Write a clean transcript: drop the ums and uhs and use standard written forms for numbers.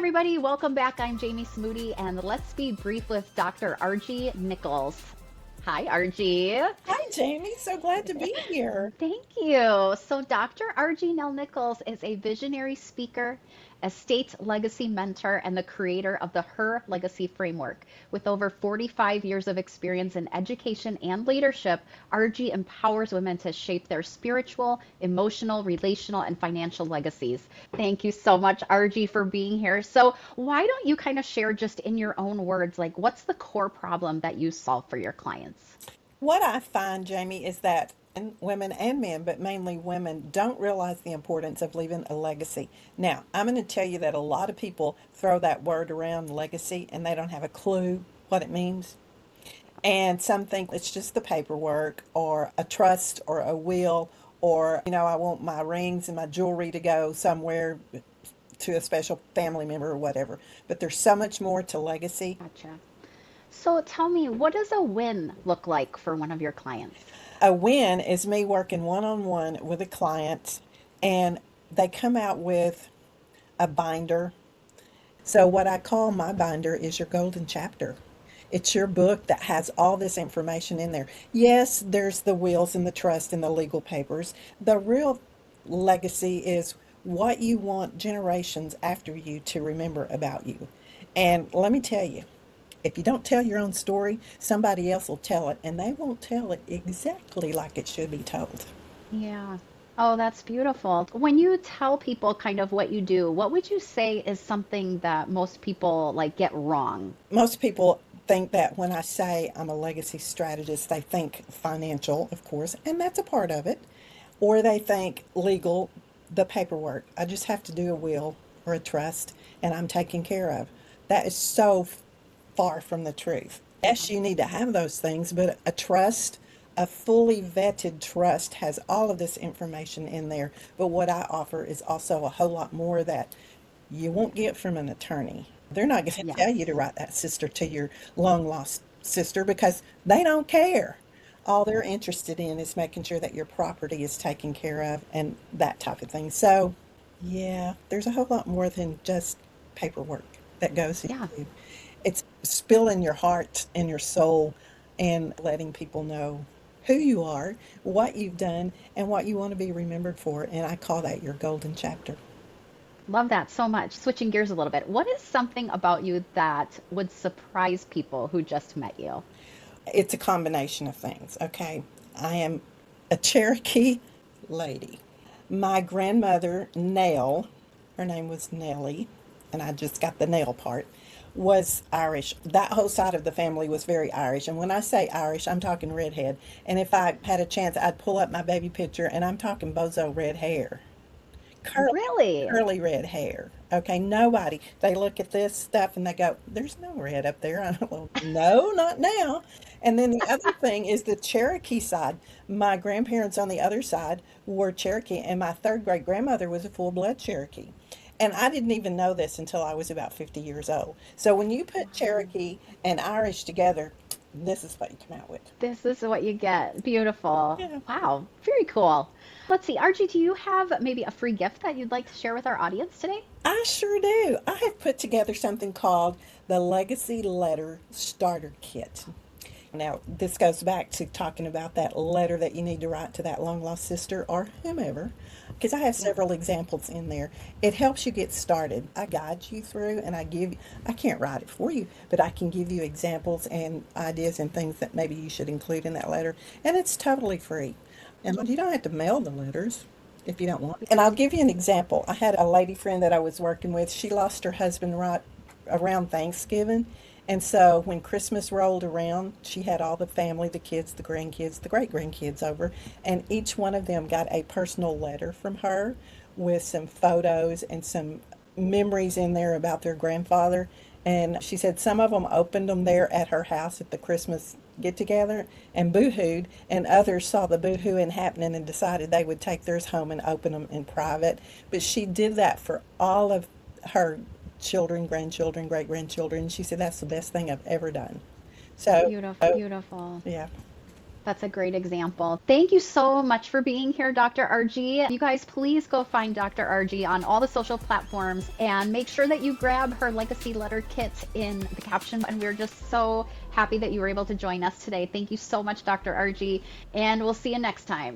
everybody. Welcome back. I'm Jaime Smoody, and let's be brief with Dr. Argie Nichols. Hi, Argie. Hi, Jamie. So glad to be here. Thank you. So, Dr. Argie Nell Nichols is a visionary speaker, estate legacy mentor, and the creator of the Her Legacy Framework. With over 45 years of experience in education and leadership, Argie empowers women to shape their spiritual, emotional, relational, and financial legacies. Thank you so much, Argie, for being here. So, why don't you kind of share just in your own words, like what's the core problem that you solve for your clients? What I find, Jamie, is that women and men, but mainly women, don't realize the importance of leaving a legacy. Now, I'm going to tell you that a lot of people throw that word around, legacy, and they don't have a clue what it means. And some think it's just the paperwork or a trust or a will or, I want my rings and my jewelry to go somewhere to a special family member or whatever. But there's so much more to legacy. Gotcha. So, tell me, what does a win look like for one of your clients? A win is me working one on one with a client and they come out with a binder. So, what I call my binder is your golden chapter. It's your book that has all this information in there. Yes, there's the wills and the trust and the legal papers. The real legacy is what you want generations after you to remember about you. And let me tell you, if you don't tell your own story, somebody else will tell it, and they won't tell it exactly like it should be told. Yeah. Oh, that's beautiful. When you tell people kind of what you do, what would you say is something that most people like get wrong? Most people think that when I say I'm a legacy strategist, they think financial, of course, and that's a part of it, or they think legal, the paperwork. I just have to do a will or a trust, and I'm taken care of. That is so far from the truth. Yes, you need to have those things, but a trust, a fully vetted trust, has all of this information in there. But what I offer is also a whole lot more that you won't get from an attorney. They're not going to tell you to Yes. write that sister to your long lost sister because they don't care. All they're interested in is making sure that your property is taken care of and that type of thing. So, yeah, there's a whole lot more than just paperwork that goes Yeah. into. It's spilling your heart and your soul and letting people know who you are, what you've done, and what you want to be remembered for. And I call that your golden chapter. Love that so much. Switching gears a little bit. What is something about you that would surprise people who just met you? It's a combination of things, okay? I am a Cherokee lady. My grandmother, Nell, her name was Nellie, and I just got the nail part, was Irish. That whole side of the family was very Irish. And when I say Irish, I'm talking redhead. And if I had a chance, I'd pull up my baby picture, and I'm talking bozo red hair. Curly, Really? curly red hair. Okay, nobody. They look at this stuff and they go, "There's no red up there." I don't know. No, not now. And then the other thing is the Cherokee side. My grandparents on the other side were Cherokee, and my third great grandmother was a full blood Cherokee. And I didn't even know this until I was about 50 years old. So when you put Wow. Cherokee and Irish together, this is what you come out with. This is what you get. Beautiful. Yeah. Wow. Very cool. Let's see. Archie, do you have maybe a free gift that you'd like to share with our audience today? I sure do. I have put together something called the Legacy Letter Starter Kit. Now, this goes back to talking about that letter that you need to write to that long lost sister or whomever, because I have Yeah. several examples in there. It helps you get started. I guide you through and I can't write it for you, but I can give you examples and ideas and things that maybe you should include in that letter. And it's totally free. And you don't have to mail the letters if you don't want. And I'll give you an example. I had a lady friend that I was working with. She lost her husband right around Thanksgiving. And so when Christmas rolled around, she had all the family, the kids, the grandkids, the great grandkids over, and each one of them got a personal letter from her with some photos and some memories in there about their grandfather. And she said some of them opened them there at her house at the Christmas get together and boohooed, and others saw the boohooing happening and decided they would take theirs home and open them in private. But she did that for all of her children, grandchildren, great grandchildren. She said that's the best thing I've ever done. So, Beautiful. Beautiful. yeah. That's a great example. Thank you so much for being here, Dr. Argie. You guys, please go find Dr. Argie on all the social platforms and make sure that you grab her legacy letter kit in the caption. And we're just so happy that you were able to join us today. Thank you so much, Dr. Argie, and we'll see you next time.